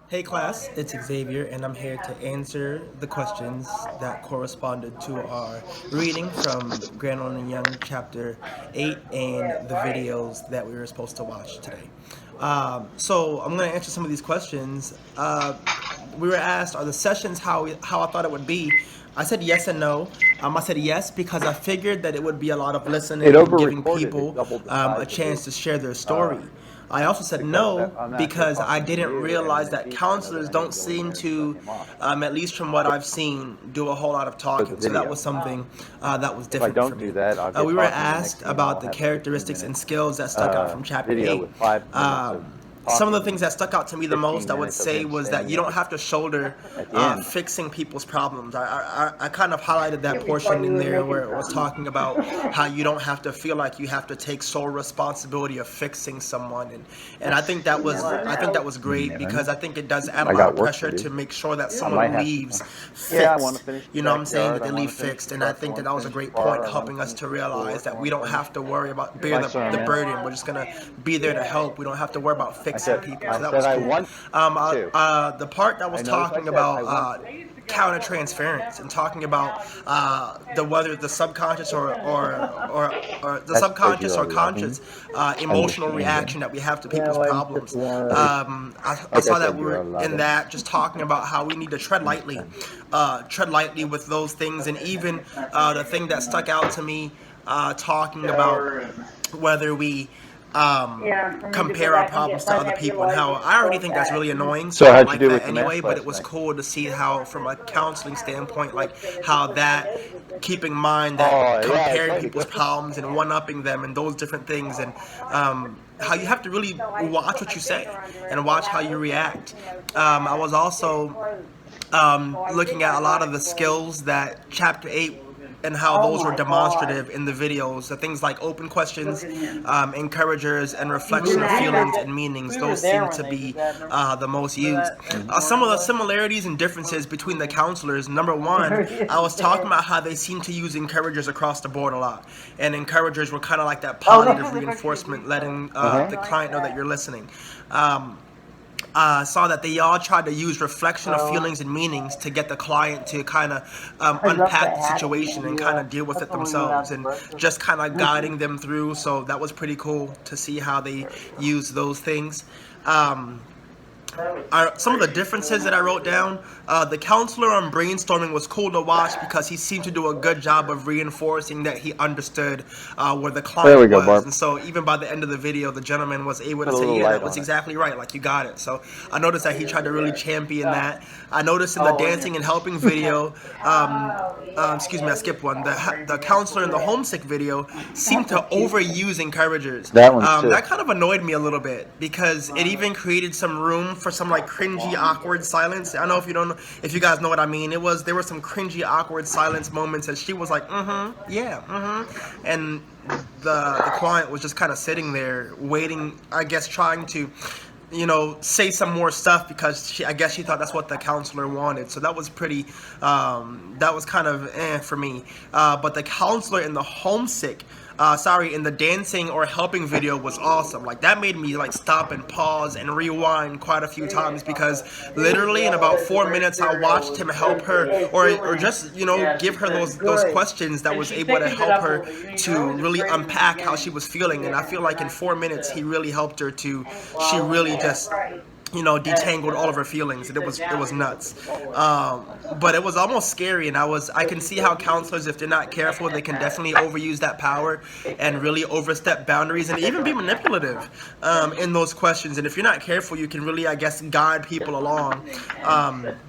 Hey class, it's Xavier, and I'm here to answer the questions that corresponded to our reading from Grandma and Young chapter 8 and the videos that we were supposed to watch today. So I'm going to answer some of these questions. We were asked, are the sessions how I thought it would be? I said yes and no. I said yes because I figured that it would be a lot of It listening and over giving recorded. It people doubled the a size of chance it. to share their story. I also said no I'm actually because I talking to didn't you, and realize then that Anisha, I know that counselors I need don't to go in seem there and shut to, him off at least from what I've seen, do a whole lot of for the talking. So that video. was something that was If I different for don't do me. that, I'll get We were talking. The next asked thing you know, about I'll the have a 15 characteristics minute and skills that stuck out from chapter video 8. with 5 minutes of Some of the talking things that stuck out to me the 15 most, I would minutes of say, him was that standing you don't have to shoulder at the end. fixing people's problems. I kind of highlighted that portion in there where it was talking about how you don't have to feel like you have to take sole responsibility of fixing someone, and I think that was great because I think it does add a I lot got of work to pressure do. to make sure that I might someone have leaves to. Yeah, I want to fixed. finish the You know what I'm saying? backyard. That I they want leave to finish fixed, the and I truck. I think that want that to was a finish the great point, car. I want helping to us finish to the realize schoolwork. I that we want to don't finish have to worry about bear my the sermon. burden. We're just gonna be there to help. We don't have to worry about fixing people. So I that said was I cool. want to. The part that was I notice I talking said I want about to. counter transference and talking about the whether the subconscious or the That's because subconscious you're or a loving, conscious emotional understanding. reaction that we have to people's problems. I Like I saw that said, we you're were a in loving. that just talking about how we need to Okay. tread lightly with those things, and even the thing that stuck out to me, talking about whether we compare our problems to other people, and how I already think that's really annoying, so So I don't how'd you like do that with the anyway, math but it last was night? cool to see how, from a counseling standpoint, like how that, keep in mind that Oh yeah, I comparing tried to people's go. problems and one-upping them and those different things, and how you have to really watch what you say and watch how you react. I was also looking at a lot of the skills that chapter 8 and how those were demonstrative in the videos. The things like open questions, encouragers, and reflection of feelings and meanings. Those seem to be the most used. Some of the similarities and differences between the counselors. Number one, I was talking about how they seem to use encouragers across the board a lot. And encouragers were kind of like that positive reinforcement, letting the client know that you're listening. Saw that they all tried to use reflection of feelings and meanings to get the client to kind of unpack the situation and kind of deal with it themselves, and just kind of guiding them through. So that was pretty cool to see how they use those things. Um, some of the differences that I wrote down. The counselor on brainstorming was cool to watch because he seemed to do a good job of reinforcing that he understood where the There we client go, was, Barb. and so even by the end of the video, the gentleman was able Put to a say, little "Yeah, that light was on it. exactly right. Like you got it." So I noticed that he tried to really champion that. I noticed in the dancing and helping video, excuse me, I skipped one. The counselor in the homesick video seemed to overuse encouragers. That one's too. That kind of annoyed me a little bit because it even created some room for some like cringy, awkward silence. I don't know if you don't know, if you guys know what I mean. There were some cringy, awkward silence moments, and she was like, "Mm-hmm, yeah, mm-hmm," and the client was just kind of sitting there waiting, I guess, trying to say some more stuff because I guess she thought that's what the counselor wanted. So that was pretty, that was kind of for me. But the counselor in the homesick, in the dancing or helping video was awesome. Like that made me like stop and pause and rewind quite a few times because literally in about 4 minutes I watched him help her or just give her those questions that was able to help her to really unpack how she was feeling. And I feel like in 4 minutes he really helped her to, she really just detangled all of her feelings, and it was nuts. But it was almost scary, and I can see how counselors, if they're not careful, they can definitely overuse that power and really overstep boundaries and even be manipulative in those questions. And if you're not careful, you can really, I guess, guide people along.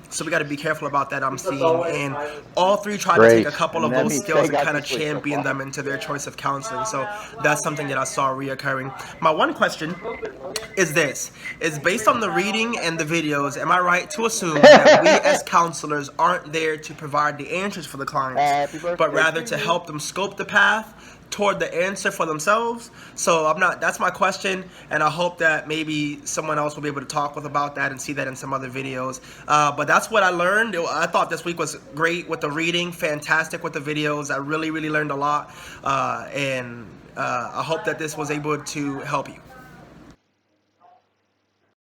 So we got to be careful about that, I'm seeing. And all three tried to take Great. a couple And of that those means skills they and got kind to of sleep so champion far. them into their choice of counseling. So that's something that I saw reoccurring. My one question is this: is based on the reading and the videos, am I right to assume that we as counselors aren't there to provide the answers for the clients, Happy but birthday rather to to you. help them scope the path toward the answer for themselves? So I'm not, that's my question, and I hope that maybe someone else will be able to talk with about that and see that in some other videos. But that's what I learned. I thought this week was great with the reading, fantastic with the videos. I really, really learned a lot, and I hope that this was able to help you.